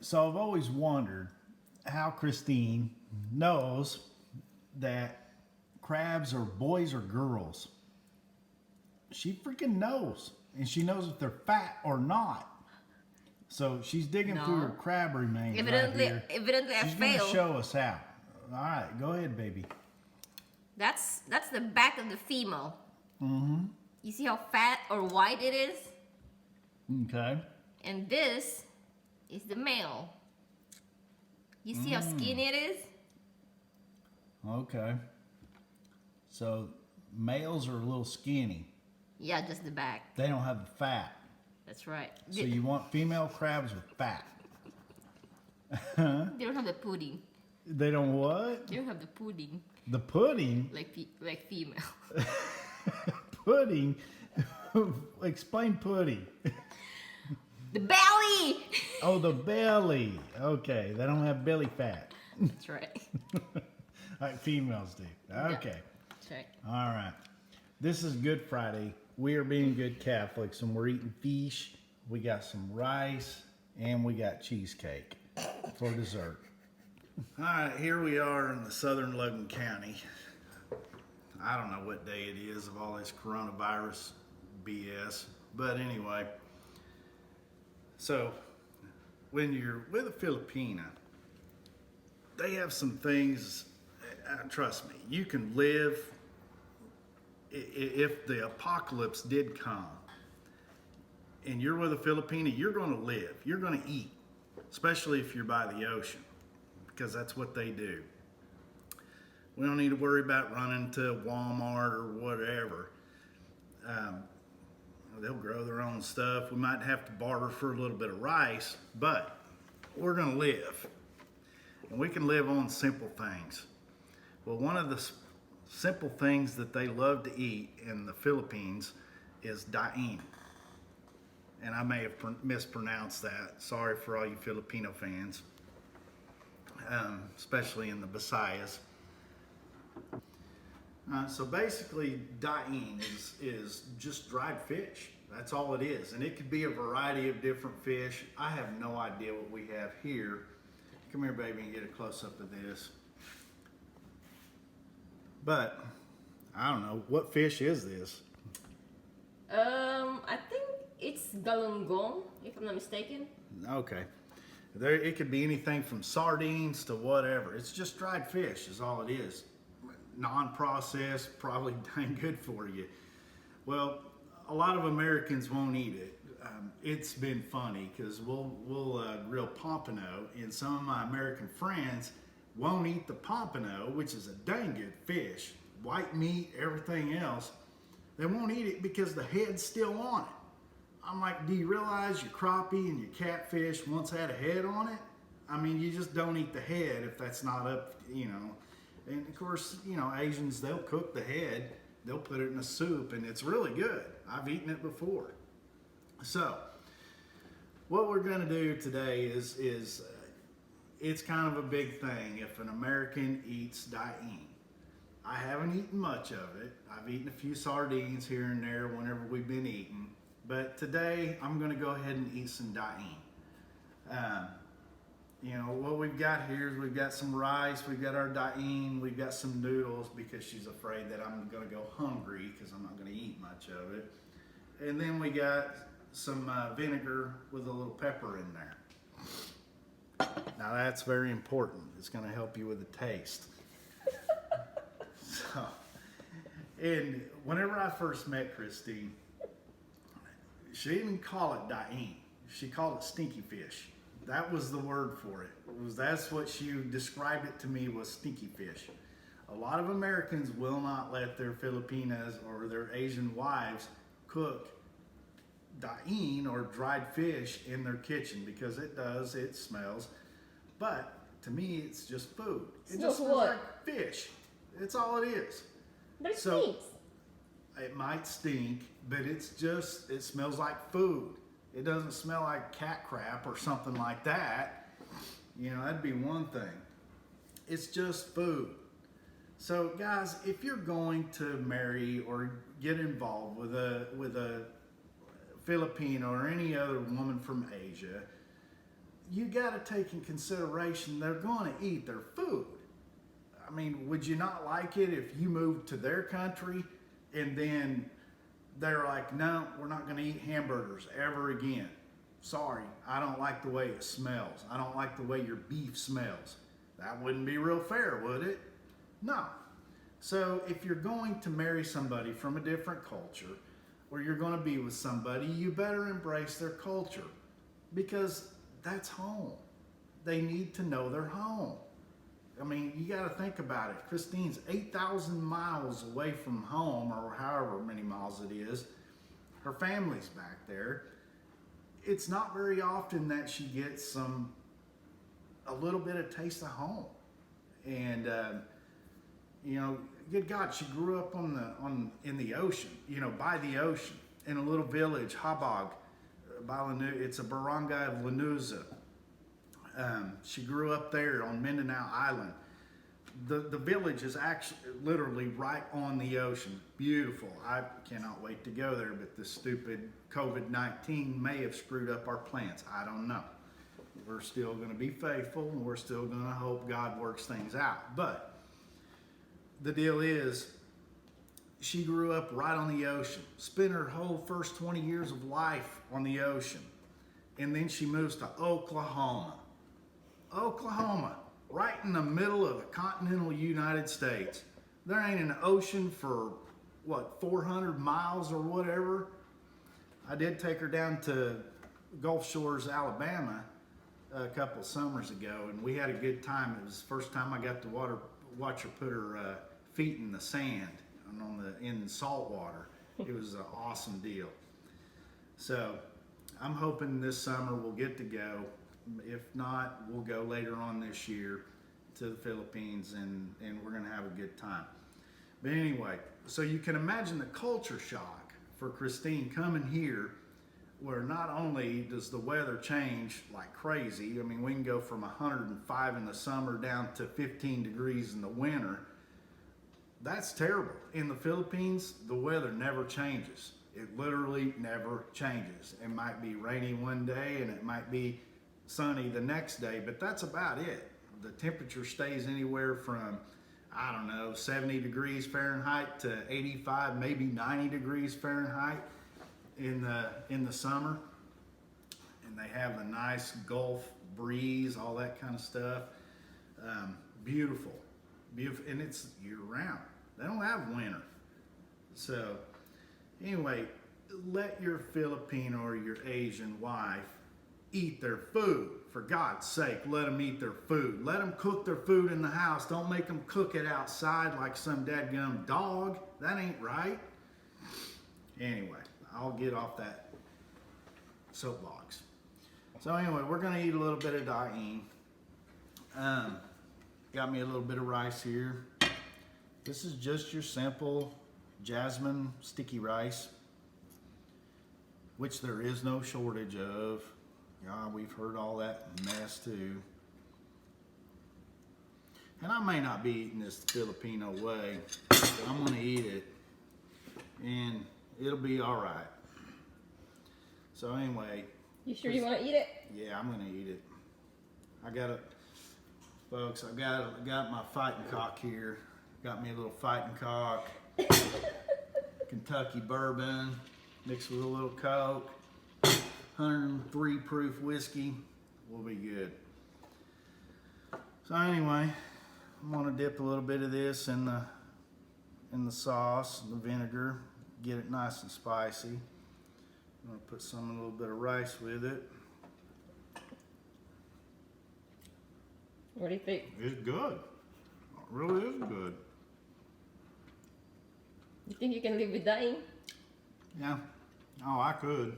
So I've always wondered how Christine knows that crabs are boys or girls. She freaking knows. And she knows if they're fat or not. So she's digging through her No. crab remains right Evidently, here. evidently I She's going to failed. show us how. All right, go ahead, baby. That's the back of the female. You see how fat or white it is? Okay. And this is the male. You see how skinny it is? Okay. So males are a little skinny. Yeah, just the back. They don't have the fat. That's right. So you want female crabs with fat. They don't have the pudding. They don't what? They don't have the pudding The pudding? like female. Pudding? Explain pudding. The belly! Oh, the belly. Okay, they don't have belly fat. That's right. Like females do. Okay. That's right. All right. This is Good Friday. We are being good Catholics and we're eating fish. We got some rice and we got cheesecake for dessert. All right, here we are in the southern Logan County. I don't know what day it is of all this coronavirus BS, but anyway. So, when you're with a Filipina, they have some things, trust me, you can live, if the apocalypse did come, and you're with a Filipina, you're going to live, you're going to eat, especially if you're by the ocean, because that's what they do. We don't need to worry about running to Walmart or whatever. They'll grow their own stuff. We might have to barter for a little bit of rice, but we're going to live. And we can live on simple things. Well, one of the simple things that they love to eat in the Philippines is daing. And I may have mispronounced that. Sorry for all you Filipino fans, especially in the Visayas. So basically, daing is just dried fish. That's all it is. And it could be a variety of different fish. I have no idea what we have here. Come here, baby, and get a close-up of this. But, I don't know. What fish is this? I think it's galunggong, if I'm not mistaken. Okay. It could be anything from sardines to whatever. It's just dried fish is all it is. Non-processed, probably dang good for you. Well, a lot of Americans won't eat it. It's been funny because we'll grill pompano, and some of my American friends won't eat the pompano, which is a dang good fish, white meat, everything else. They won't eat it because the head's still on it. I'm like, do you realize your crappie and your catfish once had a head on it? I mean, you just don't eat the head if that's not up, you know. And of course, you know, Asians, they'll cook the head, they'll put it in a soup, and it's really good. I've eaten it before. So, what we're going to do today is it's kind of a big thing if an American eats daing. I haven't eaten much of it. I've eaten a few sardines here and there whenever we've been eating. But today, I'm going to go ahead and eat some daing. You know, what we've got here is we've got some rice, we've got our daing, we've got some noodles because she's afraid that I'm going to go hungry because I'm not going to eat much of it. And then we got some vinegar with a little pepper in there. Now that's very important. It's going to help you with the taste. So, and whenever I first met Christine, she didn't call it daing. She called it stinky fish. That was the word for it. That's what she described it to me, was stinky fish. A lot of Americans will not let their Filipinas or their Asian wives cook daing or dried fish in their kitchen because it smells. But to me, it's just food. It just smells like fish. It's all it is. But it stinks. It might stink, but it smells like food. It doesn't smell like cat crap or something like that. You know, that'd be one thing. It's just food. So guys, if you're going to marry or get involved with a Filipino or any other woman from Asia, you got to take in consideration they're going to eat their food. I mean, would you not like it if you moved to their country and then they're like, no, we're not going to eat hamburgers ever again. Sorry, I don't like the way it smells. I don't like the way your beef smells. That wouldn't be real fair, would it? No. So if you're going to marry somebody from a different culture, or you're going to be with somebody, you better embrace their culture, because that's home. They need to know their home. I mean, you got to think about it. Christine's 8,000 miles away from home, or however many miles it is. Her family's back there. It's not very often that she gets a little bit of taste of home. And you know, good God, she grew up in the ocean, you know, by the ocean, in a little village, Habag, by it's a barangay of Lanuza. She grew up there on Mindanao Island. The village is actually literally right on the ocean. Beautiful. I cannot wait to go there, but this stupid COVID-19 may have screwed up our plans. I don't know. We're still going to be faithful, and we're still going to hope God works things out. But the deal is, she grew up right on the ocean, spent her whole first 20 years of life on the ocean, and then she moves to Oklahoma. Oklahoma, right in the middle of the continental United States. There ain't an ocean for, 400 miles or whatever. I did take her down to Gulf Shores, Alabama, a couple summers ago, and we had a good time. It was the first time I got to watch her put her feet in the sand and in salt water. It was an awesome deal. So I'm hoping this summer we'll get to go. If not, we'll go later on this year to the Philippines, and we're going to have a good time. But anyway, so you can imagine the culture shock for Christine coming here, where not only does the weather change like crazy. I mean, we can go from 105 in the summer down to 15 degrees in the winter. That's terrible. In the Philippines, the weather never changes. It literally never changes. It might be rainy one day and it might be sunny the next day, but that's about it. The temperature stays anywhere from, 70 degrees Fahrenheit to 85, maybe 90 degrees Fahrenheit in the summer. And they have a nice Gulf breeze, all that kind of stuff. Beautiful, and it's year round. They don't have winter. So anyway, let your Filipino or your Asian wife eat their food. For God's sake, let them eat their food. Let them cook their food in the house. Don't make them cook it outside like some dadgum dog. That ain't right. Anyway, I'll get off that soapbox. So anyway, we're going to eat a little bit of Daing. Got me a little bit of rice here. This is just your simple jasmine sticky rice, which there is no shortage of. Yeah, we've heard all that mess too. And I may not be eating this the Filipino way, but I'm going to eat it, and it'll be all right. So anyway. You sure you want to eat it? Yeah, I'm going to eat it. Folks, I got my fighting cock here. Got me a little fighting cock. Kentucky bourbon mixed with a little Coke. 103 proof whiskey. We'll be good. So anyway, I'm gonna dip a little bit of this in the sauce, the vinegar, get it nice and spicy. I'm gonna put a little bit of rice with it. What do you think? It's good. It really is good. You think you can live with Daing? Yeah. Oh, I could.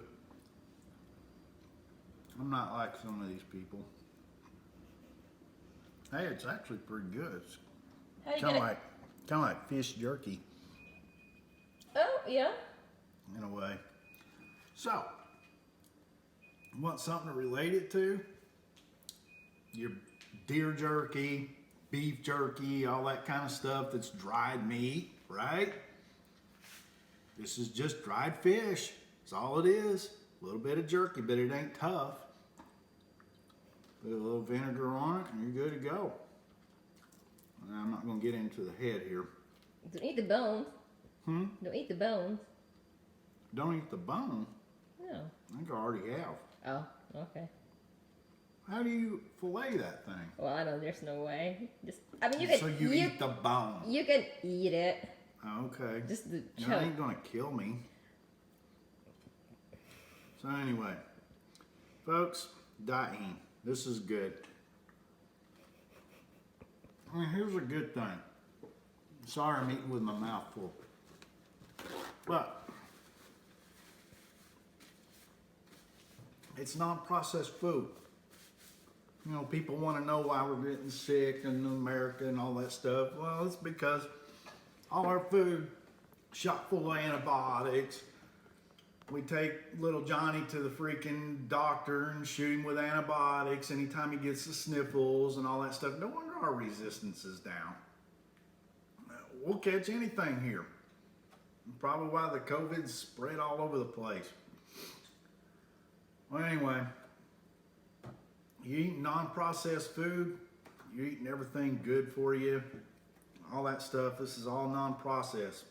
I'm not like some of these people. Hey, it's actually pretty good. It's How you kind gonna? of like fish jerky Oh yeah. in a way. So, you want something to relate it to? Your deer jerky, beef jerky, all that kind of stuff that's dried meat, right? This is just dried fish. That's all it is. A little bit of jerky, but it ain't tough. Put a little vinegar on it and you're good to go. And I'm not going to get into the head here. Don't eat the bones. Don't eat the bones. Don't eat the bone? No. I think I already have. Oh, okay. How do you fillet that thing? Well, I know there's no way. I mean, you can. So you eat the bone? You can eat it. Okay. Just the That chunk. ain't gonna kill me. So anyway, folks, Daing. This is good. I mean, here's a good thing. Sorry, I'm eating with my mouth full. But it's non-processed food. You know, people want to know why we're getting sick in America and all that stuff. Well, it's because all our food shot full of antibiotics. We take little Johnny to the freaking doctor and shoot him with antibiotics anytime he gets the sniffles and all that stuff. No wonder our resistance is down. We'll catch anything here. Probably why the COVID's spread all over the place. Well, anyway, you eat non-processed food, you're eating everything good for you, all that stuff. This is all non-processed.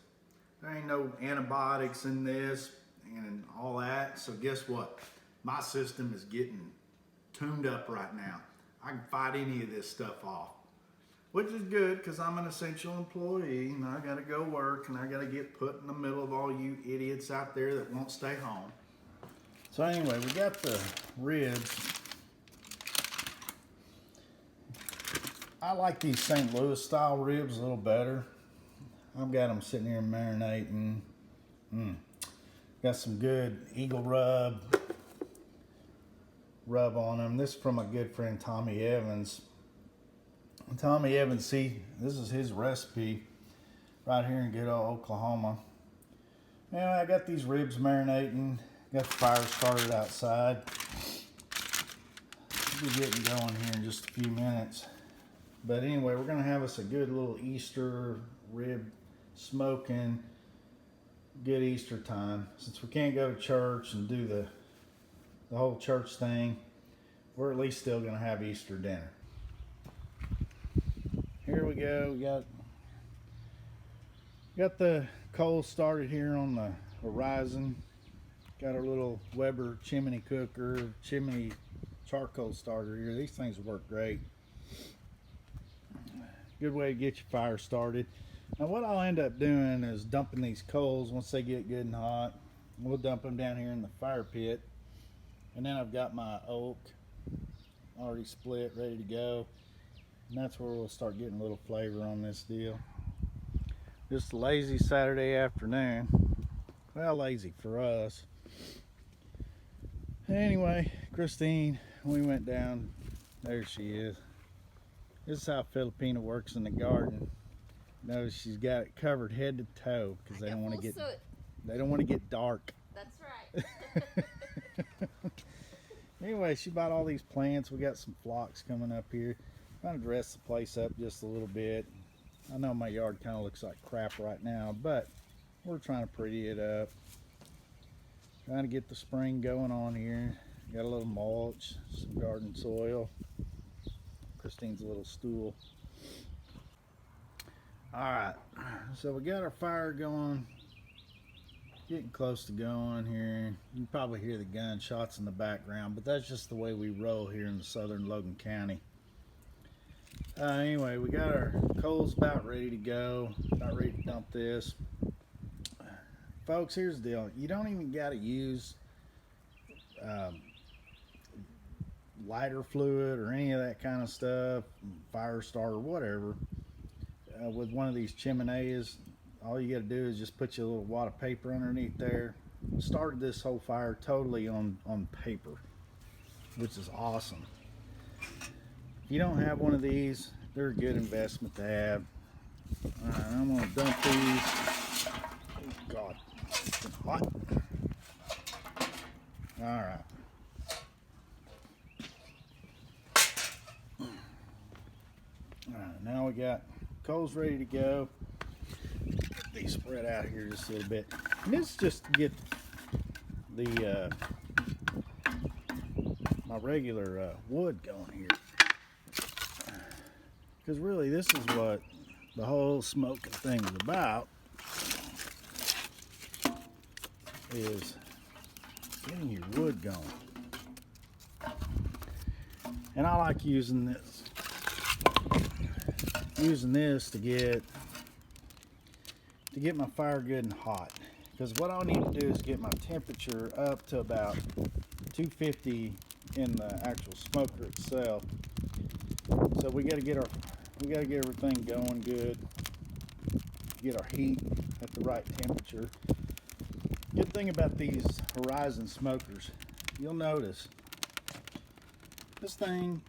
There ain't no antibiotics in this and all that. So guess what? My system is getting tuned up right now. I can fight any of this stuff off, which is good because I'm an essential employee and I got to go work and I got to get put in the middle of all you idiots out there that won't stay home. So anyway, we got the ribs. I like these St. Louis style ribs a little better. I've got them sitting here marinating. Got some good Eagle rub on them. This is from my good friend Tommy Evans. Tommy Evans, see, this is his recipe right here in good old Oklahoma. Now I got these ribs marinating. Got the fire started outside. We'll be getting going here in just a few minutes. But anyway, we're gonna have us a good little Easter rib smoking. Good Easter time. Since we can't go to church and do the whole church thing, we're at least still gonna have Easter dinner. Here we go. We got the coals started here on the horizon. Got our little Weber chimney cooker, chimney charcoal starter here. These things work great. Good way to get your fire started. Now what I'll end up doing is dumping these coals once they get good and hot. We'll dump them down here in the fire pit. And then I've got my oak already split, ready to go. And that's where we'll start getting a little flavor on this deal. Just a lazy Saturday afternoon. Well, lazy for us. Anyway, Christine, we went down. There she is. This is how Filipina works in the garden. Notice she's got it covered head to toe because they don't want to get dark. That's right. Anyway, she bought all these plants. We got some phlox coming up here. Trying to dress the place up just a little bit. I know my yard kind of looks like crap right now, but we're trying to pretty it up. Trying to get the spring going on here. Got a little mulch, some garden soil. Christine's little stool. Alright, so we got our fire going. Getting close to going here. You can probably hear the gunshots in the background, but that's just the way we roll here in the southern Logan County. Anyway, we got our coals about ready to go. About ready to dump this. Folks, here's the deal. You don't even got to use lighter fluid or any of that kind of stuff, fire starter, whatever. With one of these chimeneas, all you got to do is just put your little wad of paper underneath there. Started this whole fire totally on paper, which is awesome. If you don't have one of these, they're a good investment to have. Alright, I'm going to dump these. Oh God, it's hot. Alright. Alright, now we got coals ready to go. Get these spread out here just a little bit. And this is just to get the my regular wood going here. Because really this is what the whole smoking thing is about, is getting your wood going. And I like using this to get my fire good and hot. Because what I need to do is get my temperature up to about 250 in the actual smoker itself. So we got to get everything going good, get our heat at the right temperature. Good thing about these Horizon smokers, you'll notice this thing,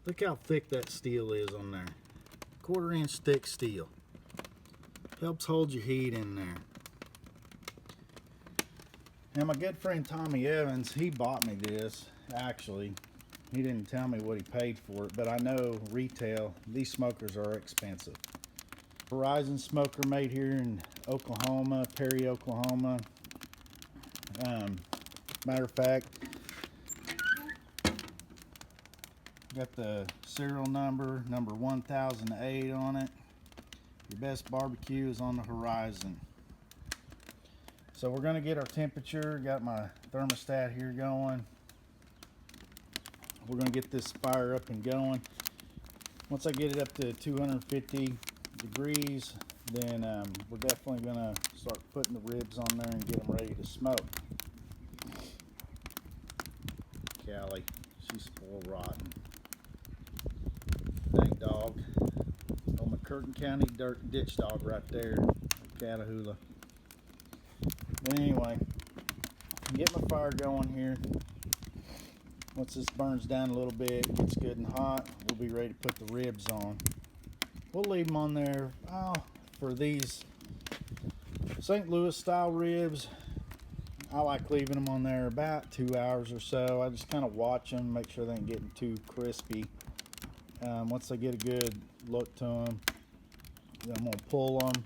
look how thick that steel is on there. 1/4 inch thick steel. Helps hold your heat in there. Now my good friend Tommy Evans, he bought me this. Actually, he didn't tell me what he paid for it, but I know retail, these smokers are expensive. Horizon smoker made here in Oklahoma, Perry, Oklahoma. Matter of fact, got the serial number 1008 on it. Your best barbecue is on the Horizon. So we're going to get our temperature. Got my thermostat here going. We're going to get this fire up and going. Once I get it up to 250 degrees, then we're definitely going to start putting the ribs on there and get them ready to smoke. Callie, she's spoiled rotten. Dang dog. Oh, my Curtin County ditch dog right there. Catahoula. But anyway, get my fire going here. Once this burns down a little bit, gets good and hot, we'll be ready to put the ribs on. We'll leave them on there for these St. Louis style ribs. I like leaving them on there about 2 hours or so. I just kind of watch them, make sure they ain't getting too crispy. Once they get a good look to them, I'm going to pull them,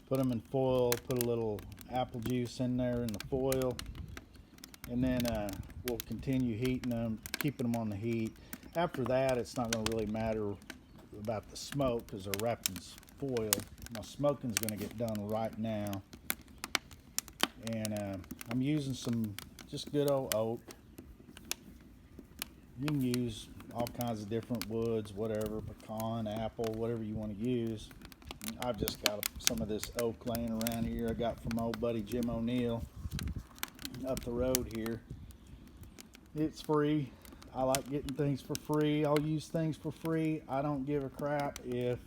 put them in foil, put a little apple juice in there in the foil, and then we'll continue heating them, keeping them on the heat. After that, it's not going to really matter about the smoke because they're wrapped in foil. My smoking's going to get done right now. And I'm using some just good old oak. You can use all kinds of different woods, whatever, pecan, apple, whatever you want to use. I've just got some of this oak laying around here I got from my old buddy Jim O'Neill up the road here. It's free. I like getting things for free. I'll use things for free. I don't give a crap if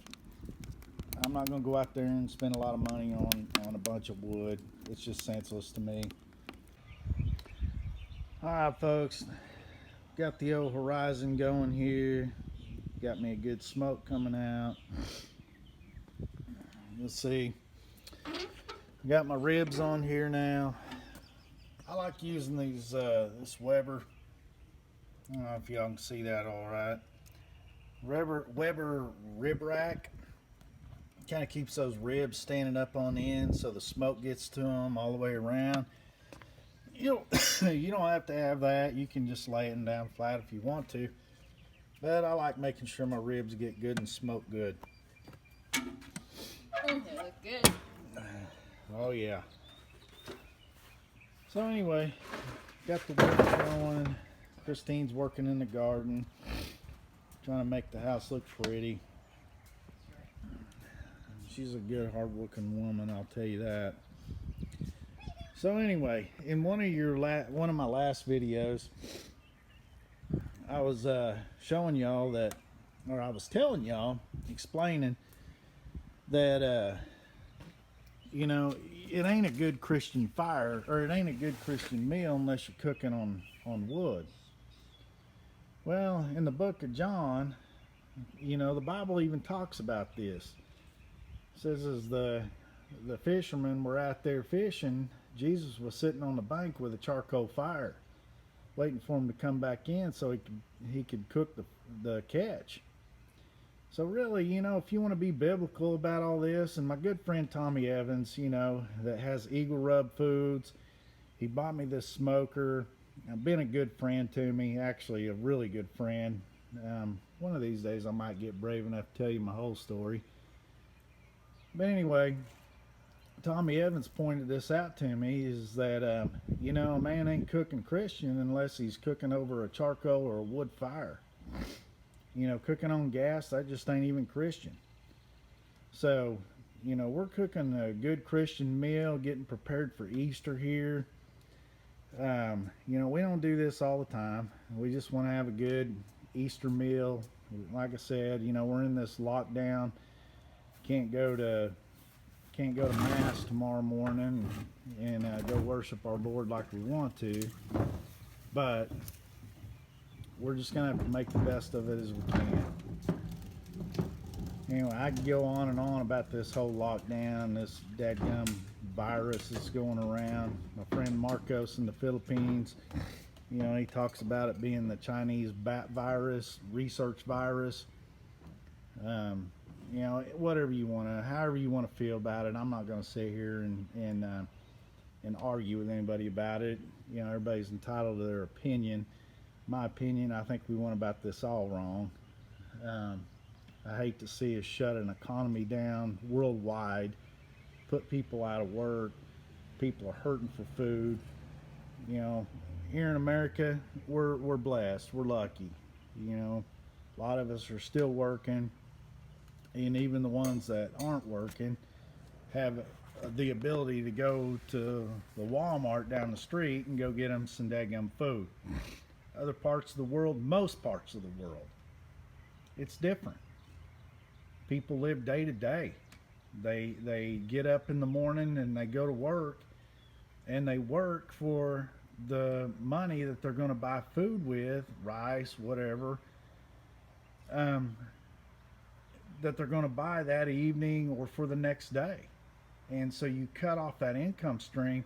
I'm not going to go out there and spend a lot of money on a bunch of wood. It's just senseless to me. Alright folks, got the old Horizon going here. Got me a good smoke coming out. You'll see. Got my ribs on here now. I like using these this Weber. I don't know if y'all can see that all right. Weber rib rack. Kind of keeps those ribs standing up on the end so the smoke gets to them all the way around. You don't have to have that. You can just lay it down flat if you want to. But I like making sure my ribs get good and smoke good. They look good. Oh yeah. So anyway, got the work going. Christine's working in the garden, trying to make the house look pretty. She's a good, hard-working woman, I'll tell you that. So anyway, in one of my last videos, I was showing y'all that, or I was telling y'all, explaining that you know, it ain't a good Christian fire, or it ain't a good Christian meal unless you're cooking on wood. Well, in the book of John, you know, the Bible even talks about this. It says as the fishermen were out there fishing, Jesus was sitting on the bank with a charcoal fire, waiting for him to come back in so he could cook the catch. So really, you know, if you want to be biblical about all this, and my good friend Tommy Evans, you know, that has Eagle Rub Foods, he bought me this smoker. been a good friend to me, actually a really good friend. One of these days I might get brave enough to tell you my whole story. But anyway, Tommy Evans pointed this out to me, is that, a man ain't cooking Christian unless he's cooking over a charcoal or a wood fire. Cooking on gas, that just ain't even Christian. So, we're cooking a good Christian meal, getting prepared for Easter here. We don't do this all the time. We just want to have a good Easter meal. Like I said, we're in this lockdown. Can't go to mass tomorrow morning and go worship our Lord like we want to. But we're just gonna have to make the best of it as we can. Anyway, I could go on and on about this whole lockdown, this dadgum virus that's going around. My friend Marcos in the Philippines, he talks about it being the Chinese bat virus, research virus. Whatever you want to, however you want to feel about it. I'm not going to sit here and argue with anybody about it. Everybody's entitled to their opinion. My opinion, I think we went about this all wrong. I hate to see us shut an economy down worldwide, put people out of work. People are hurting for food. Here in America, we're blessed. We're lucky. A lot of us are still working, and even the ones that aren't working have the ability to go to the Walmart down the street and go get them some daggum food. Other parts of the world, most parts of the world, it's different. People live day to day. They get up in the morning and they go to work, and they work for the money that they're going to buy food with, rice, whatever, that they're going to buy that evening or for the next day. And so you cut off that income stream,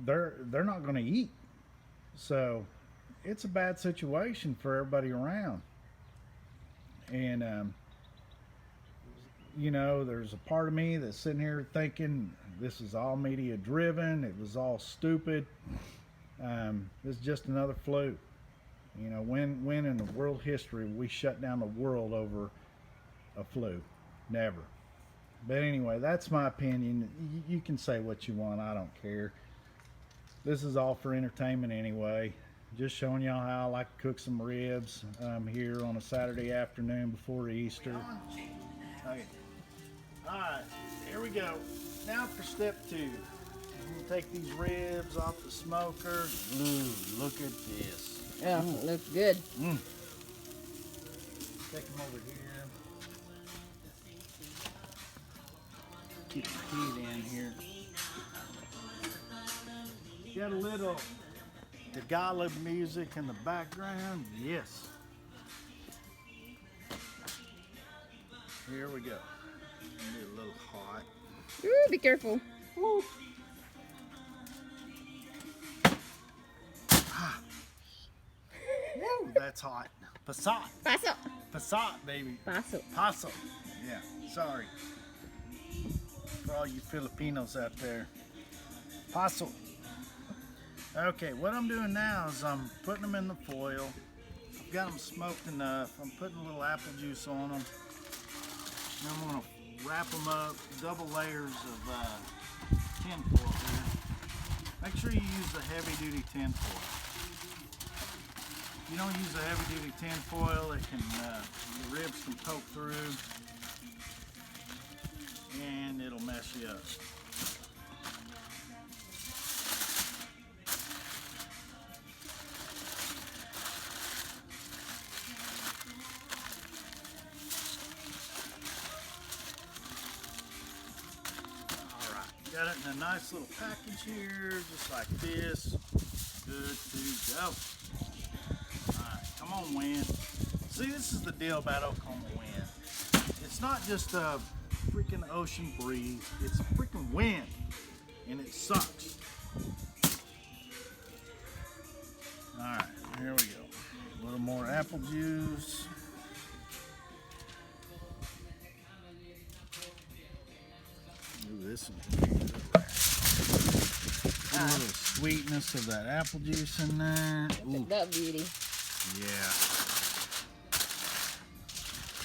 they're not going to eat. So it's a bad situation for everybody around. And there's a part of me that's sitting here thinking this is all media driven, it was all stupid. It's just another flu. When in the world history we shut down the world over a flu? Never. But anyway, that's my opinion. You can say what you want, I don't care. This is all for entertainment anyway. Just showing y'all how I like to cook some ribs here on a Saturday afternoon before Easter. Okay. Alright, here we go. Now for step 2. I'm going to take these ribs off the smoker. Ooh, look at this. Oh, it looks good. Take them over here. Keep the heat in here. Got a little Tagalog music in the background. Yes. Here we go. Be a little hot. Ooh, be careful. Woo. Ah. Woo, that's hot. Passat. Paso. Passat, baby. Paso. Paso. Yeah, sorry. For all you Filipinos out there. Paso. Okay, what I'm doing now is I'm putting them in the foil. I've got them smoked enough. I'm putting a little apple juice on them. And I'm going to wrap them up, double layers of tin foil here. Make sure you use the heavy duty tin foil. If you don't use the heavy duty tin foil, it can, the ribs can poke through and it'll mess you up. Got it in a nice little package here, just like this. Good to go. Alright, come on, wind. See, this is the deal about Oklahoma wind. It's not just a freaking ocean breeze, it's a freaking wind. And it sucks. Alright, here we go. A little more apple juice. Ooh, this one. A little sweetness of that apple juice in there. Look at that beauty. Yeah.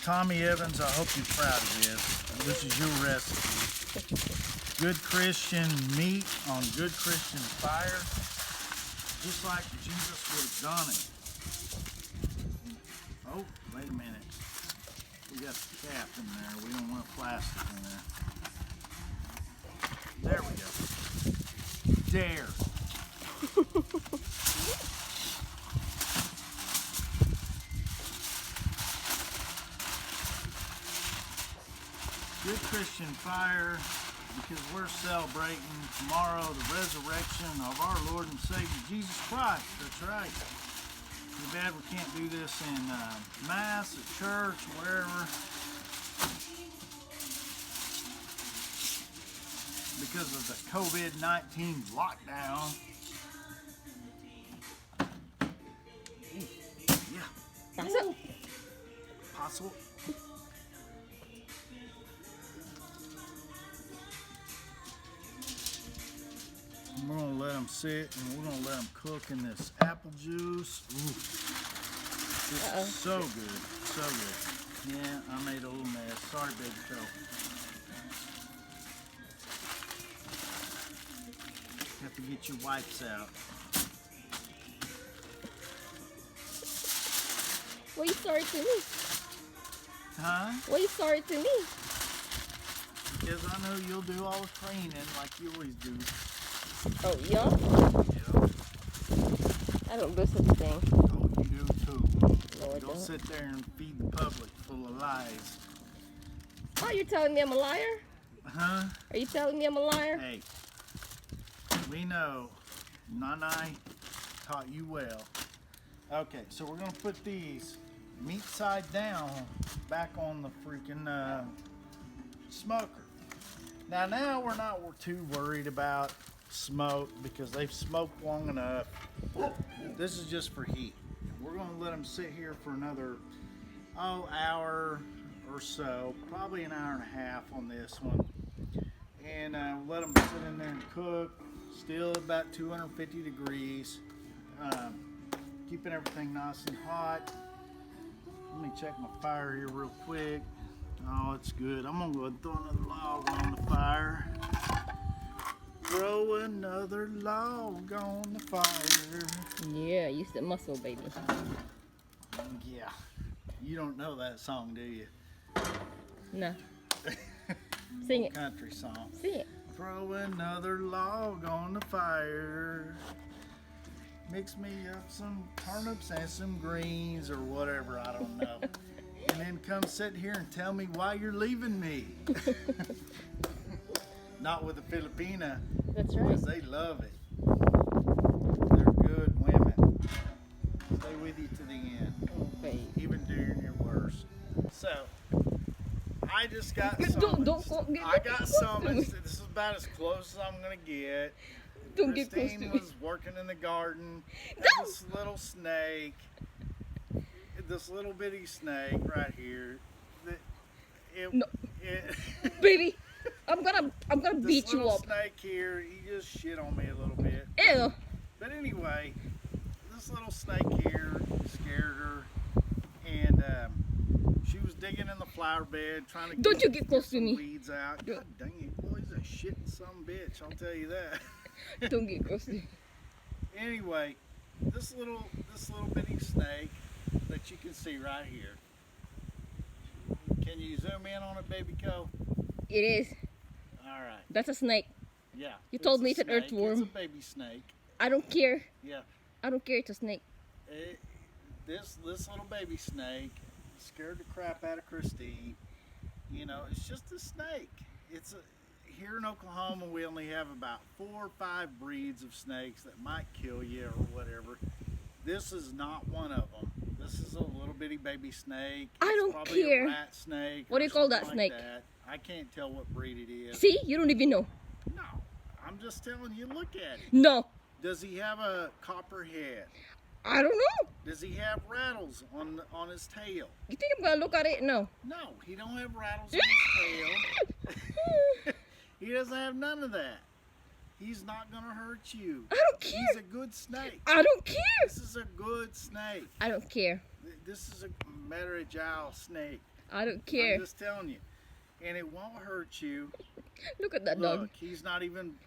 Tommy Evans, I hope you're proud of this. This is your recipe. Good Christian meat on good Christian fire. Just like Jesus would have done it. Oh, wait a minute. We got the cap in there. We don't want plastic in there. There we go. There. Good Christian fire, because we're celebrating tomorrow the resurrection of our Lord and Savior Jesus Christ. That's right. Too bad we can't do this in Mass, at church, wherever. Because of the COVID-19 lockdown. Yeah. That's it. Possible. We're gonna let them sit and we're gonna let them cook in this apple juice. Ooh. This is so good, so good. Yeah, I made a little mess. Sorry, baby girl. Have to get your wipes out. Why you sorry to me? Huh? Why you sorry to me? Because I know you'll do all the cleaning like you always do. Oh, yeah? Yeah. I don't do such a thing. Oh, you do too. No, I Don't don't. sit there and feed the public full of lies. Oh, you're telling me I'm a liar? Huh? Are you telling me I'm a liar? Hey, we know Nanai taught you well. Okay, so we're gonna put these meat side down back on the freaking smoker. Now we're not too worried about smoke because they've smoked long enough. This is just for heat. We're gonna let them sit here for another hour or so, probably an hour and a half on this one, and let them sit in there and cook. Still about 250 degrees, keeping everything nice and hot. Let me check my fire here real quick. Oh, it's good. I'm gonna go ahead and throw another log on the fire. Throw another log on the fire. Yeah, use the muscle, baby. Yeah. You don't know that song, do you? No. Sing it. Country song. Sing it. Throw another log on the fire. Mix me up some turnips and some greens or whatever, I don't know. And then come sit here and tell me why you're leaving me. Not with a Filipina. That's right. Because they love it. They're good women. Stay with you to the end. Oh, baby. Even during your worst. So, I just got Don't summoned. get I got close to summoned. me. This is about as close as I'm going to get. Don't get close to Christine me. was working in the garden. And No! this little snake, this little bitty snake right here. No. It, Baby, I'm gonna beat this you little up. snake here, he just shit on me a little bit. Ew. But anyway, this little snake here scared her, and she was digging in the flower bed trying to Don't you get close to some me. weeds out. Don't. God dang it, boy, he's a shitting some bitch, I'll tell you that. Don't get close to me. Anyway, this little bitty snake that you can see right here. Can you zoom in on it, baby Co? It is. All right. That's a snake. Yeah. You told a me it's an snake. earthworm. It's a baby snake. I don't care. Yeah. I don't care. It's a snake. This little baby snake scared the crap out of Christine. You know, it's just a snake. Here in Oklahoma, we only have about 4 or 5 breeds of snakes that might kill you or whatever. This is not one of them. This is a little bitty baby snake. I It's don't probably care. A rat snake. What do or you call that something like snake? that. I can't tell what breed it is. See? You don't even know. No, I'm just telling you. Look at it. No. Does he have a copper head? I don't know. Does he have rattles on his tail? You think I'm gonna look at it? No. No, he don't have rattles on his tail. He doesn't have none of that. He's not gonna hurt you. I don't care. He's a good snake. I don't care. This is a good snake. I don't care. This is a marajal snake. I don't care. I'm just telling you. And it won't hurt you. Look at that Look, dog. he's not even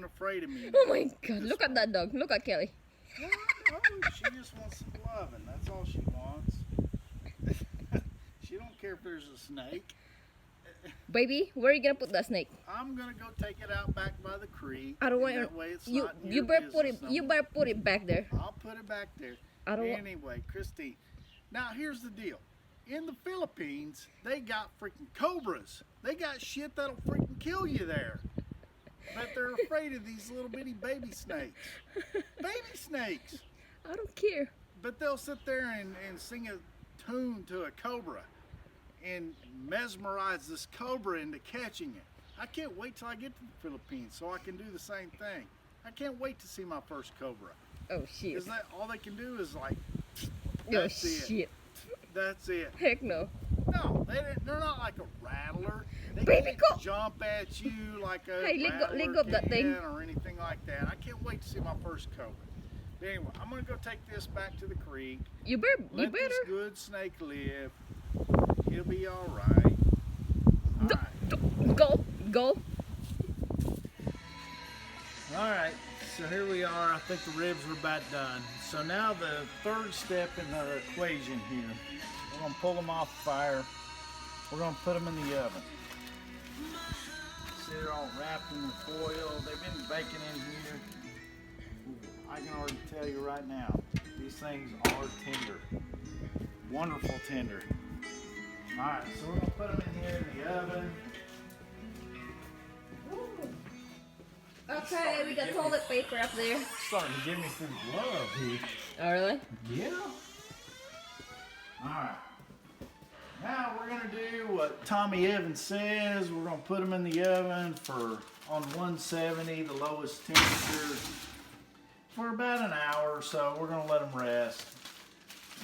afraid of me. Oh my God! Look at that dog. Look at Kelly. Oh, she just wants some loving. That's all she wants. She don't care if there's a snake. Baby, where are you gonna put that snake? I'm gonna go take it out back by the creek. I don't want that way it's you. not You your better put it. business You no better put it back there. more. I'll put it back there. I don't want. Anyway, Christine. Now here's the deal. In the Philippines, they got freaking cobras. They got shit that'll freaking kill you there. But they're afraid of these little bitty baby snakes. Baby snakes. I don't care. But they'll sit there and sing a tune to a cobra and mesmerize this cobra into catching it. I can't wait till I get to the Philippines so I can do the same thing. I can't wait to see my first cobra. Oh shit. Because that all they can do is like, Oh that's it. shit. That's it. Heck no. No, they're not like a rattler. They Baby, can't go. jump at you like a Hey, rattler let go of that can thing. or anything like that. I can't wait to see my first cobra. But anyway, I'm gonna go take this back to the creek. You better. You Let this better. good snake live. He'll be all right. All right. Go. Go. All right. So here we are. I think the ribs are about done. So now the third step in the equation here. We're gonna pull them off the fire. We're gonna put them in the oven. See, they're all wrapped in the foil. They've been baking in here. I can already tell you right now, these things are tender. Wonderful tender. All right, so we're gonna put them in here in the oven. Okay, we got toilet paper up there. Starting to give me some love here. Oh really? Yeah. All right. Now we're gonna do what Tommy Evans says. We're gonna put them in the oven on 170, the lowest temperature, for about an hour or so. We're gonna let them rest.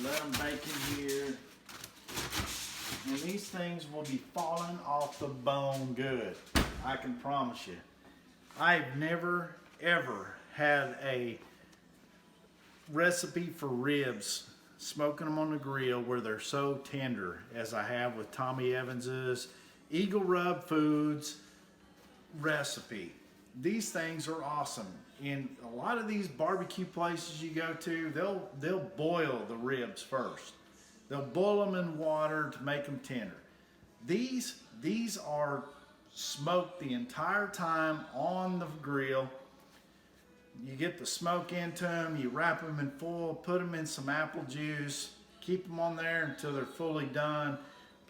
Let them bake in here. And these things will be falling off the bone good. I can promise you. I've never ever had a recipe for ribs, smoking them on the grill, where they're so tender as I have with Tommy Evans's Eagle Rub Foods recipe. These things are awesome. In a lot of these barbecue places you go to, they'll boil the ribs first. They'll boil them in water to make them tender. These are smoked the entire time on the grill. You get the smoke into them, you wrap them in foil, put them in some apple juice, keep them on there until they're fully done.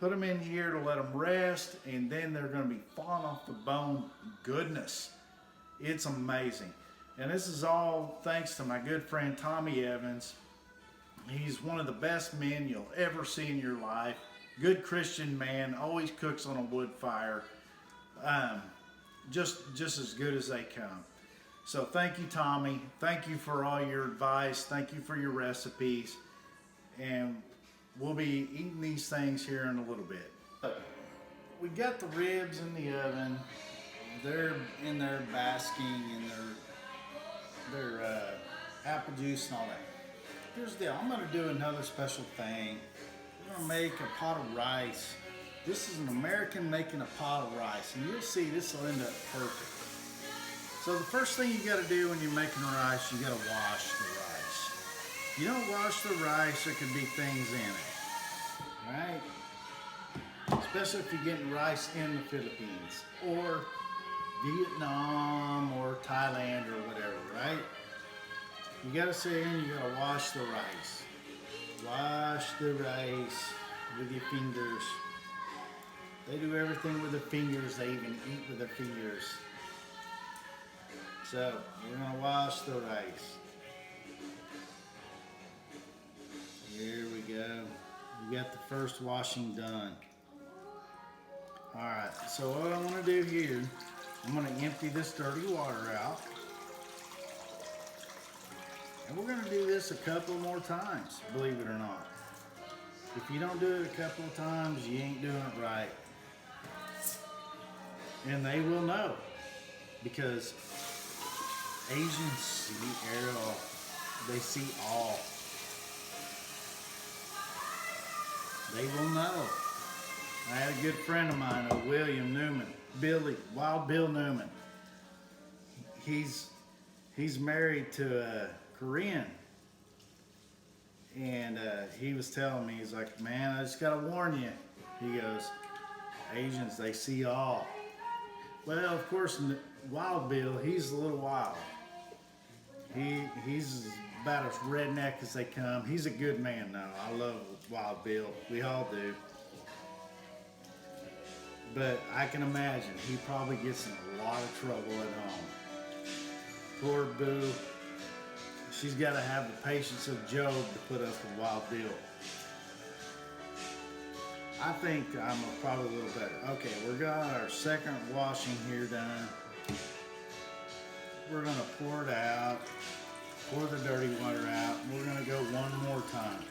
Put them in here to let them rest, and then they're going to be falling off the bone goodness. It's amazing. And this is all thanks to my good friend Tommy Evans. He's one of the best men you'll ever see in your life. Good Christian man, always cooks on a wood fire. Just as good as they come. So thank you, Tommy. Thank you for all your advice. Thank you for your recipes. And we'll be eating these things here in a little bit. We got the ribs in the oven. They're in there basking in their apple juice and all that. Here's the deal. I'm going to do another special thing. We're going to make a pot of rice. This is an American making a pot of rice, and you'll see this will end up perfect. So the first thing you got to do when you're making rice, you got to wash the rice. If you don't wash the rice, there could be things in it, right? Especially if you're getting rice in the Philippines or Vietnam or Thailand or whatever, right? You got to sit in, you got to wash the rice. Wash the rice with your fingers. They do everything with their fingers. They even eat with their fingers. So, we're going to wash the rice. Here we go. We got the first washing done. Alright, so what I want to do here, I'm going to empty this dirty water out. And we're going to do this a couple more times, believe it or not. If you don't do it a couple of times, you ain't doing it right. And they will know, because Asians see Ariel. They see all. They will know. I had a good friend of mine, William Newman, Wild Bill Newman. He's married to a Korean, and he was telling me, he's like, man, I just gotta warn you. He goes, Asians, they see all. Well, of course, Wild Bill, he's a little wild. He's about as redneck as they come. He's a good man, though. I love Wild Bill. We all do. But I can imagine he probably gets in a lot of trouble at home. Poor Boo. She's got to have the patience of Job to put up with Wild Bill. I think I'm probably a little better. Okay, we're got our second washing here done. We're gonna pour it out, pour the dirty water out. We're gonna go one more time.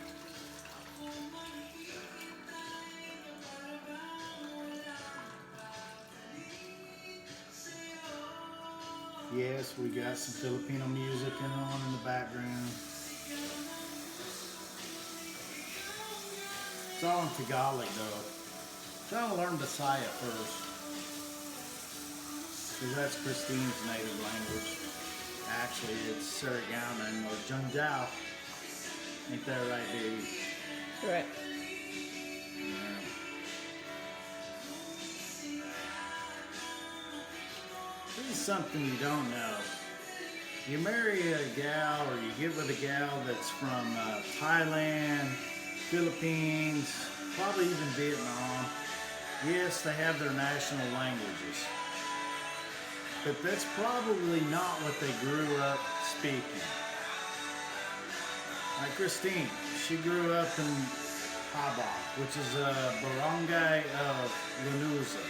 Yes, we got some Filipino music going on in the background. It's all in Tagalog though. Try to learn Bisaya first, because that's Christine's native language. Actually, it's Surigao or Jungjao. Ain't that right, baby? Right. This is something you don't know. You marry a gal or you get with a gal that's from Thailand, Philippines, probably even Vietnam. Yes, they have their national languages. But that's probably not what they grew up speaking. Like Christine, she grew up in Haba, which is a barangay of Lanuza.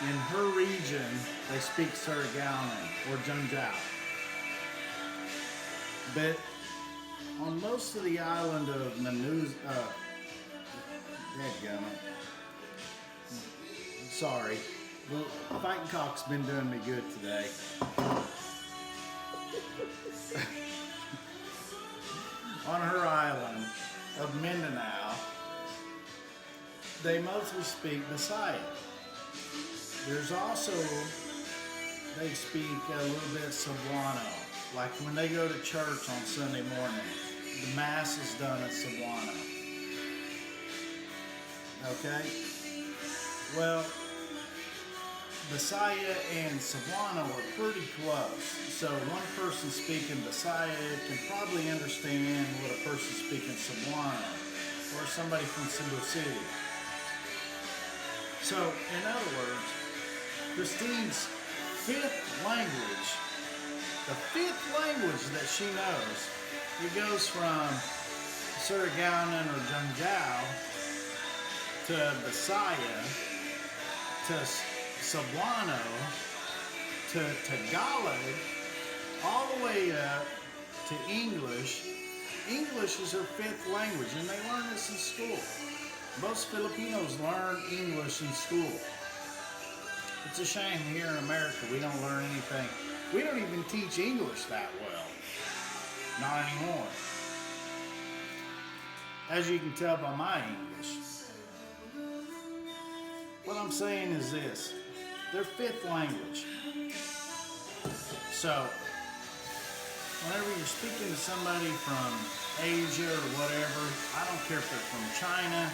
In her region, they speak Surigao or Jungjao. But on most of the island of Lanuza, sorry, the fighting cock's been doing me good today. On her island of Mindanao, they mostly speak Bisaya. There's also, they speak a little bit Cebuano. Like when they go to church on Sunday morning, the mass is done in Cebuano. Okay? Well, Bisaya and Cebuano are pretty close. So one person speaking Bisaya can probably understand what a person speaking Cebuano, or somebody from Cebu City. So, in other words, Christine's fifth language, the fifth language that she knows, it goes from Surigao or Jungjao to Bisaya to Cebuano to Tagalog, all the way up to English. English is her fifth language, and they learn this in school. Most Filipinos learn English in school. It's a shame here in America we don't learn anything. We don't even teach English that well. Not anymore. As you can tell by my English. What I'm saying is this. Their fifth language. So, whenever you're speaking to somebody from Asia or whatever, I don't care if they're from China,